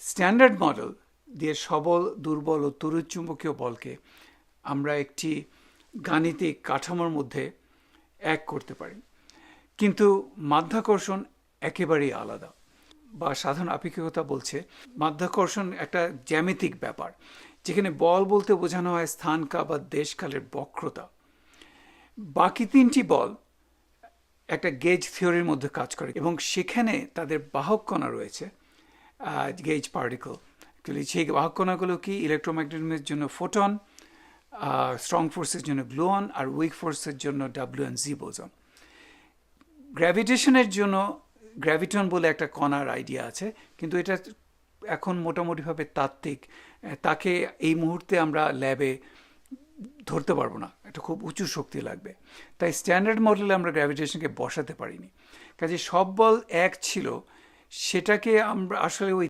Standard model দিয়ে সবল, দুর্বল ও তড়িৎচুম্বকীয় বলকে আমরা একটি গাণিতিক কাঠামোর মধ্যে এক করতে পারি, কিন্তু মাধ্যাকর্ষণ একেবারেই আলাদা। বা সাধারণ আপেক্ষিকতা বলছে মাধ্যাকর্ষণ একটা জ্যামিতিক ব্যাপার, যেখানে বল বলতে বোঝানো হয় স্থানকাল বা দেশকালের বক্রতা। বাকি তিনটি বল একটা গেজ থিওরির মধ্যে কাজ করে এবং সেখানে তাদের বাহক কণা রয়েছে, গেজ পার্টিকল। সেই বাহক কণাগুলো কি? ইলেকট্রোম্যাগনেটিজমের জন্য ফোটন, স্ট্রং ফোর্সের জন্য গ্লুয়ন, আর উইক ফোর্সের জন্য WN/Z বোজন। গ্র্যাভিটেশনের জন্য গ্র্যাভিটন বলে একটা কণার আইডিয়া আছে, কিন্তু এটা এখন মোটামুটিভাবে তাত্ত্বিক। তাকে এই মুহূর্তে আমরা ল্যাবে ধরতে পারবো না, এটা খুব উঁচু শক্তি লাগবে। তাই স্ট্যান্ডার্ড মডেলে আমরা গ্র্যাভিটেশনকে বসাতে পারিনি। কাজে সব বল এক ছিল, সেটাকে আমরা আসলে ওই